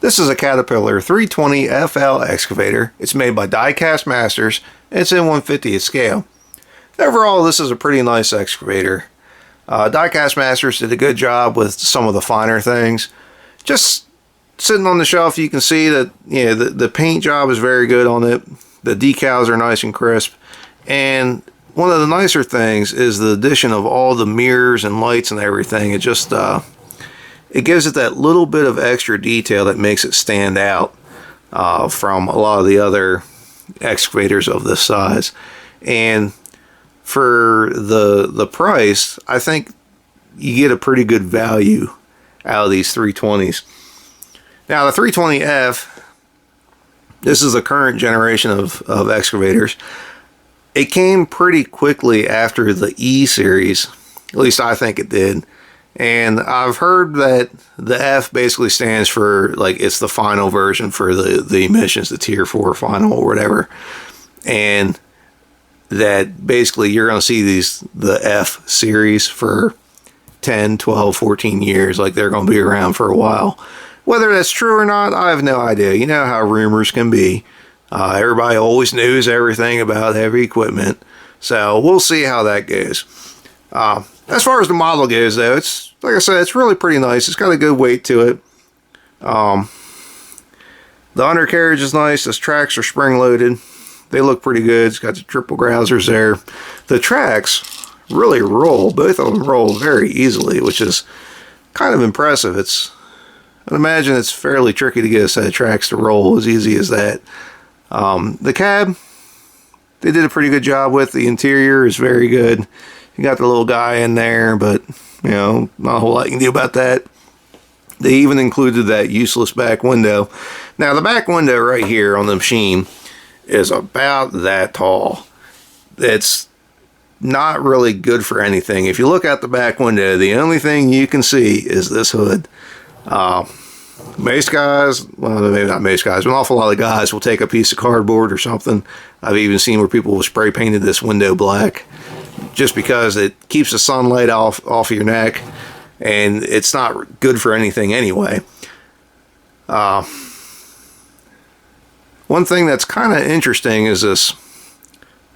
This is a Caterpillar 320 FL excavator. It's made by Diecast Masters, and it's in 1/50th scale. Overall, this is a pretty nice excavator. Diecast Masters did a good job with some of the finer things. Just sitting on the shelf, you can see that the paint job is very good on it. The decals are nice and crisp. And one of the nicer things is the addition of all the mirrors and lights and everything. It just it gives it that little bit of extra detail that makes it stand out from a lot of the other excavators of this size. And for the price, I think you get a pretty good value out of these 320s. Now the 320F, this is the current generation of excavators. It came pretty quickly after the E series, at least I think it did. And I've heard that the F basically stands for, like, it's the final version for the emissions, the tier 4 final or whatever. And that basically you're going to see the F series for 10, 12, 14 years. Like, they're going to be around for a while. Whether that's true or not, I have no idea. You know how rumors can be. Everybody always knows everything about heavy equipment. So we'll see how that goes. As far as the model goes, though, it's, like I said, it's really pretty nice. It's got a good weight to it. The undercarriage is nice. The tracks are spring-loaded. They look pretty good. It's got the triple grousers there. The tracks really roll. Both of them roll very easily, which is kind of impressive. I'd imagine it's fairly tricky to get a set of tracks to roll as easy as that. The cab, they did a pretty good job with. The interior is very good. You got the little guy in there, but, not a whole lot you can do about that. They even included that useless back window. Now, the back window right here on the machine is about that tall. It's not really good for anything. If you look out the back window, the only thing you can see is this hood. Most guys, well, maybe not most guys, but an awful lot of guys will take a piece of cardboard or something. I've even seen where people will spray painted this window black just because it keeps the sunlight off of your neck, and it's not good for anything anyway. One thing that's kind of interesting is this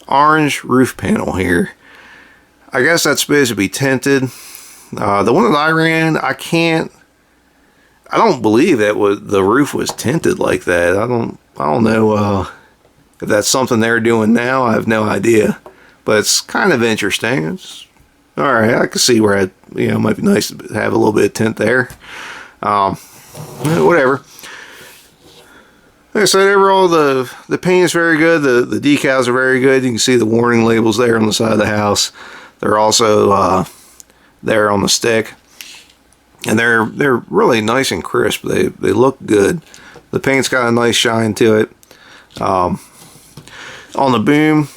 orange roof panel here. I guess that's supposed to be tinted. The one that I ran, I don't believe the roof was tinted like that. I don't know if that's something they're doing now. I have no idea, but it's kind of interesting. It's all right. I can see where it might be nice to have a little bit of tint there. Whatever. Like I said, overall the paint is very good. The decals are very good. You can see the warning labels there on the side of the house. They're also there on the stick. And they're really nice and crisp. They look good. The paint's got a nice shine to it. On the boom,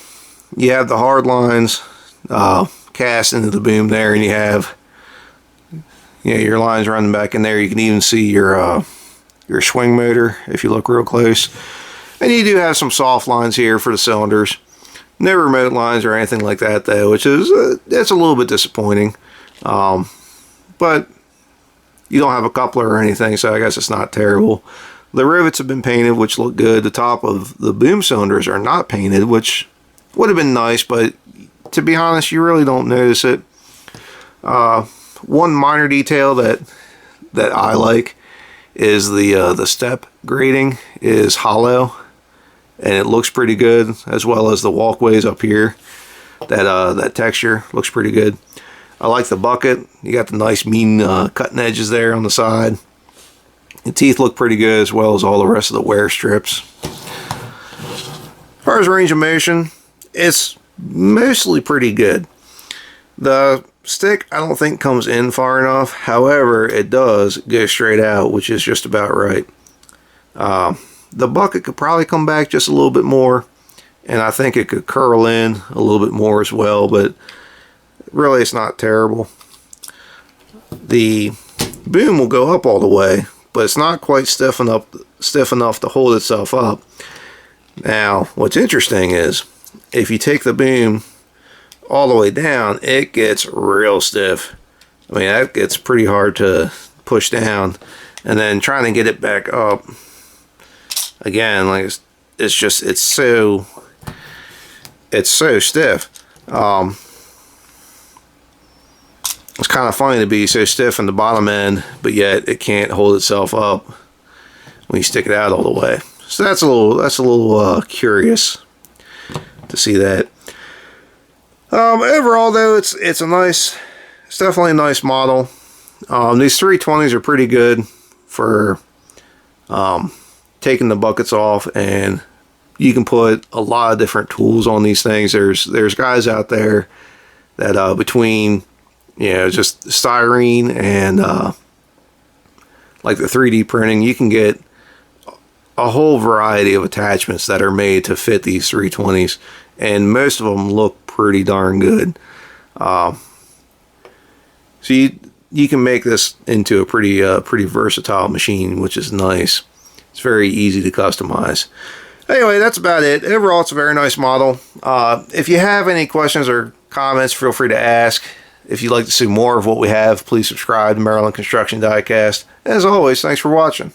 you have the hard lines cast into the boom there, and you have your lines running back in there. You can even see your swing motor if you look real close. And you do have some soft lines here for the cylinders. No remote lines or anything like that, though, which is that's a little bit disappointing. But you don't have a coupler or anything, so I guess it's not terrible. The rivets have been painted, which look good. The top of the boom cylinders are not painted, which would have been nice, but to be honest, you really don't notice it. One minor detail that I like is the step grating is hollow, and it looks pretty good, as well as the walkways up here. That texture looks pretty good. I like the bucket. You got the nice mean cutting edges there on the side. The teeth look pretty good, as well as all the rest of the wear strips. As far as range of motion, it's mostly pretty good. The stick I don't think comes in far enough. However, it does go straight out, which is just about right. The bucket could probably come back just a little bit more, and I think it could curl in a little bit more as well, but really it's not terrible. The boom will go up all the way, but it's not quite stiff enough to hold itself up. Now, what's interesting is if you take the boom all the way down, it gets real stiff. I mean, that gets pretty hard to push down. and then trying to get it back up again, like it's so stiff. It's kind of funny to be so stiff in the bottom end, but yet it can't hold itself up when you stick it out all the way. So that's a little curious to see that. Overall though, it's definitely a nice model. These 320s are pretty good for taking the buckets off, and you can put a lot of different tools on these things. There's guys out there that between, you know, just styrene and like the 3D printing, you can get a whole variety of attachments that are made to fit these 320s, and most of them look pretty darn good. So you can make this into a pretty versatile machine, which is nice. It's very easy to customize. Anyway, that's about it. Overall, it's a very nice model. If you have any questions or comments, feel free to ask. If you'd like to see more of what we have, please subscribe to Maryland Construction Diecast. As always, thanks for watching.